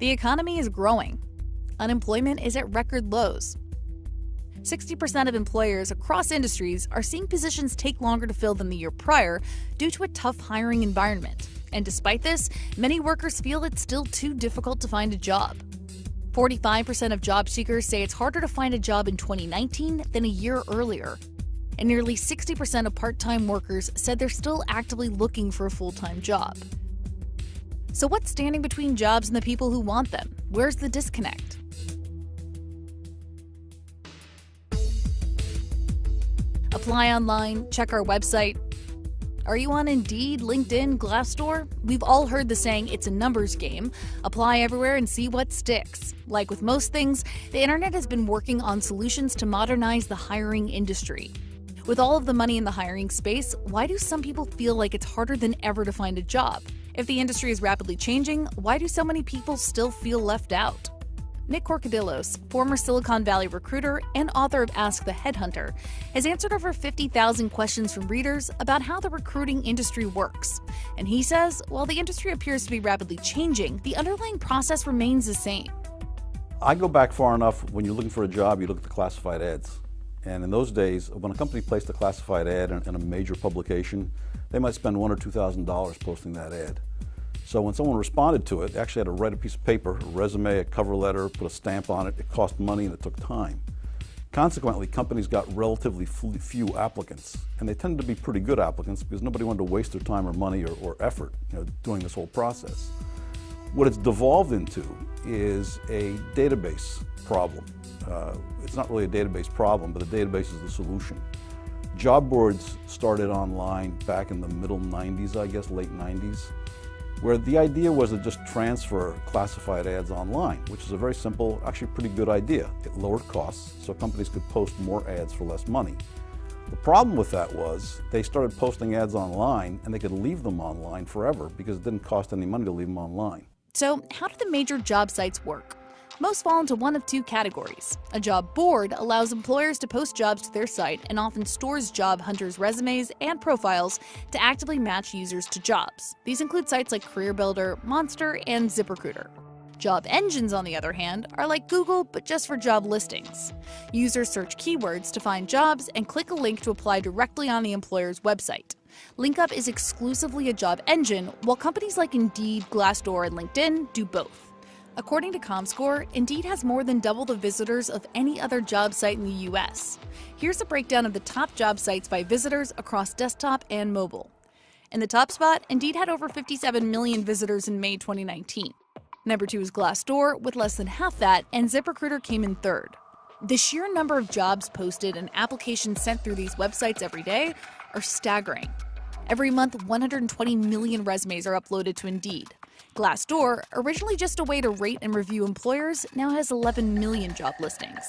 The economy is growing. Unemployment is at record lows. 60% of employers across industries are seeing positions take longer to fill than the year prior due to a tough hiring environment. And despite this, many workers feel it's still too difficult to find a job. 45% of job seekers say it's harder to find a job in 2019 than a year earlier. And nearly 60% of part-time workers said they're still actively looking for a full-time job. So what's standing between jobs and the people who want them? Where's the disconnect? Apply online, check our website. Are you on Indeed, LinkedIn, Glassdoor? We've all heard the saying, it's a numbers game. Apply everywhere and see what sticks. Like with most things, the internet has been working on solutions to modernize the hiring industry. With all of the money in the hiring space, why do some people feel like it's harder than ever to find a job? If the industry is rapidly changing, why do so many people still feel left out? Nick Corcadillos, former Silicon Valley recruiter and author of Ask the Headhunter, has answered over 50,000 questions from readers about how the recruiting industry works. And he says, while the industry appears to be rapidly changing, the underlying process remains the same. I go back far enough. When you're looking for a job, you look at the classified ads. And in those days, when a company placed a classified ad in a major publication, they might spend $1,000 or $2,000 posting that ad. So when someone responded to it, they actually had to write a piece of paper, a resume, a cover letter, put a stamp on it. It cost money and it took time. Consequently, companies got relatively few applicants, and they tended to be pretty good applicants because nobody wanted to waste their time or money or effort, doing this whole process. What it's devolved into is a database problem. It's not really a database problem, but the database is the solution. Job boards started online back in the middle 90s, I guess, late 90s, where the idea was to just transfer classified ads online, which is a very simple, actually pretty good idea. It lowered costs, so companies could post more ads for less money. The problem with that was they started posting ads online and they could leave them online forever because it didn't cost any money to leave them online. So how do the major job sites work? Most fall into one of two categories. A job board allows employers to post jobs to their site and often stores job hunters' resumes and profiles to actively match users to jobs. These include sites like CareerBuilder, Monster, and ZipRecruiter. Job engines, on the other hand, are like Google, but just for job listings. Users search keywords to find jobs and click a link to apply directly on the employer's website. LinkUp is exclusively a job engine, while companies like Indeed, Glassdoor, and LinkedIn do both. According to ComScore, Indeed has more than double the visitors of any other job site in the U.S. Here's a breakdown of the top job sites by visitors across desktop and mobile. In the top spot, Indeed had over 57 million visitors in May 2019. Number 2 is Glassdoor, with less than half that, and ZipRecruiter came in third. The sheer number of jobs posted and applications sent through these websites every day are staggering. Every month, 120 million resumes are uploaded to Indeed. Glassdoor, originally just a way to rate and review employers, now has 11 million job listings.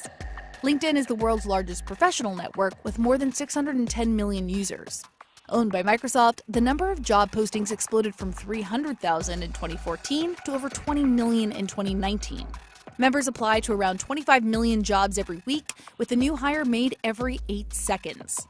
LinkedIn is the world's largest professional network with more than 610 million users. Owned by Microsoft, the number of job postings exploded from 300,000 in 2014 to over 20 million in 2019. Members apply to around 25 million jobs every week, with a new hire made every 8 seconds.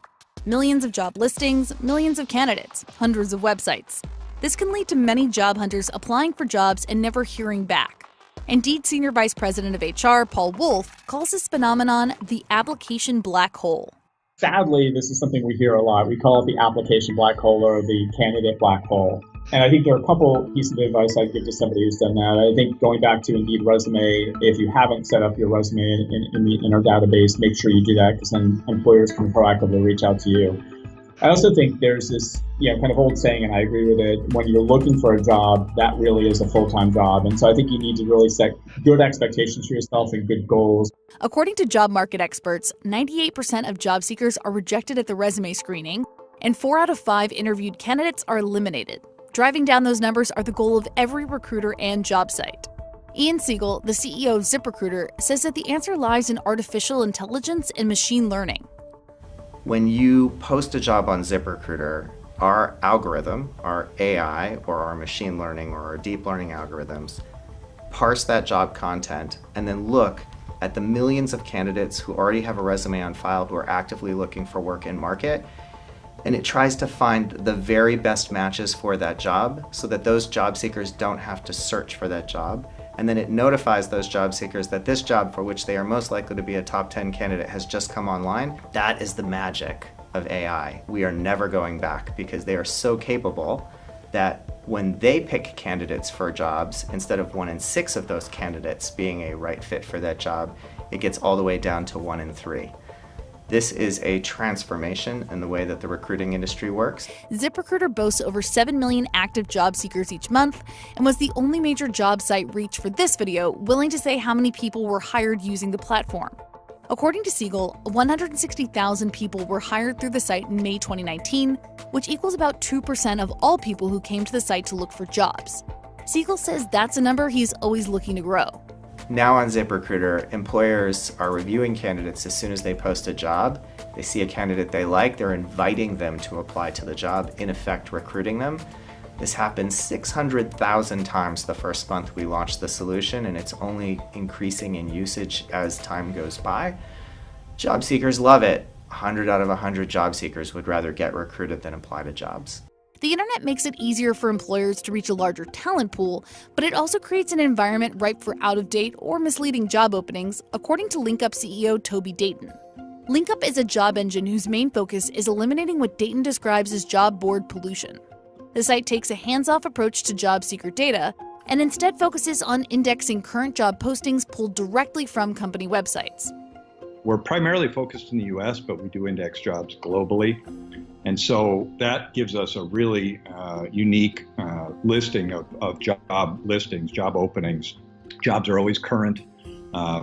Millions of job listings, millions of candidates, hundreds of websites. This can lead to many job hunters applying for jobs and never hearing back. Indeed Senior Vice President of HR, Paul Wolf, calls this phenomenon the application black hole. Sadly, this is something we hear a lot. We call it the application black hole or the candidate black hole. And I think there are a couple pieces of advice I'd give to somebody who's done that. I think going back to Indeed resume, if you haven't set up your resume in our database, make sure you do that because then employers can proactively reach out to you. I also think there's this kind of old saying, and I agree with it, when you're looking for a job, that really is a full-time job. And so I think you need to really set good expectations for yourself and good goals. According to job market experts, 98% of job seekers are rejected at the resume screening, and 4 out of 5 interviewed candidates are eliminated. Driving down those numbers are the goal of every recruiter and job site. Ian Siegel, the CEO of ZipRecruiter, says that the answer lies in artificial intelligence and machine learning. When you post a job on ZipRecruiter, our algorithm, our AI or our machine learning or our deep learning algorithms, parse that job content and then look at the millions of candidates who already have a resume on file who are actively looking for work in market, and it tries to find the very best matches for that job so that those job seekers don't have to search for that job. and then it notifies those job seekers that this job for which they are most likely to be a top 10 candidate has just come online. That is the magic of AI. We are never going back because they are so capable that when they pick candidates for jobs, instead of 1 in 6 of those candidates being a right fit for that job, it gets all the way down to 1 in 3. This is a transformation in the way that the recruiting industry works. ZipRecruiter boasts over 7 million active job seekers each month and was the only major job site reached for this video willing to say how many people were hired using the platform. According to Siegel, 160,000 people were hired through the site in May 2019, which equals about 2% of all people who came to the site to look for jobs. Siegel says that's a number he's always looking to grow. Now on ZipRecruiter, employers are reviewing candidates as soon as they post a job. They see a candidate they like, they're inviting them to apply to the job, in effect recruiting them. This happened 600,000 times the first month we launched the solution, and it's only increasing in usage as time goes by. Job seekers love it. 100 out of 100 job seekers would rather get recruited than apply to jobs. The internet makes it easier for employers to reach a larger talent pool, but it also creates an environment ripe for out-of-date or misleading job openings, according to LinkUp CEO Toby Dayton. LinkUp is a job engine whose main focus is eliminating what Dayton describes as job board pollution. The site takes a hands-off approach to job seeker data and instead focuses on indexing current job postings pulled directly from company websites. We're primarily focused in the US, but we do index jobs globally. And so that gives us a really unique listing of job listings, job openings. Jobs are always current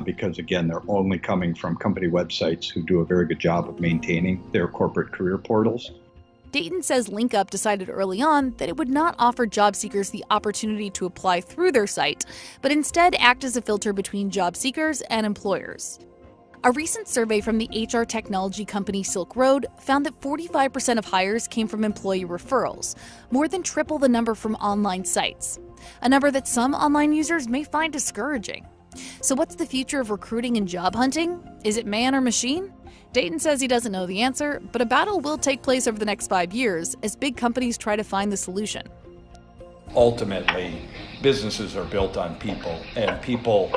because, again, they're only coming from company websites who do a very good job of maintaining their corporate career portals. Dayton says LinkUp decided early on that it would not offer job seekers the opportunity to apply through their site, but instead act as a filter between job seekers and employers. A recent survey from the HR technology company Silk Road found that 45% of hires came from employee referrals, more than triple the number from online sites, a number that some online users may find discouraging. So what's the future of recruiting and job hunting? Is it man or machine? Dayton says he doesn't know the answer, but a battle will take place over the next 5 years as big companies try to find the solution. Ultimately, businesses are built on people, and people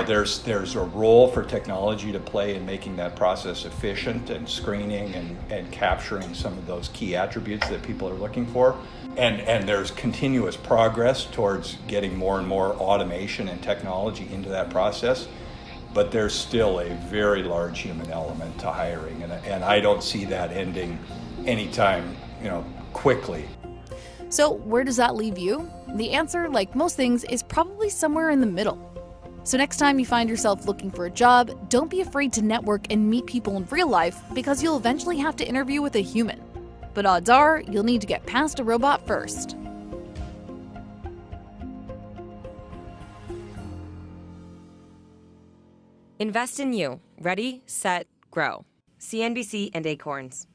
there's a role for technology to play in making that process efficient and screening and capturing some of those key attributes that people are looking for. And there's continuous progress towards getting more and more automation and technology into that process. But there's still a very large human element to hiring, and I don't see that ending anytime, quickly. So where does that leave you? The answer, like most things, is probably somewhere in the middle. So next time you find yourself looking for a job, don't be afraid to network and meet people in real life because you'll eventually have to interview with a human. But odds are, you'll need to get past a robot first. Invest in you. Ready, set, grow. CNBC and Acorns.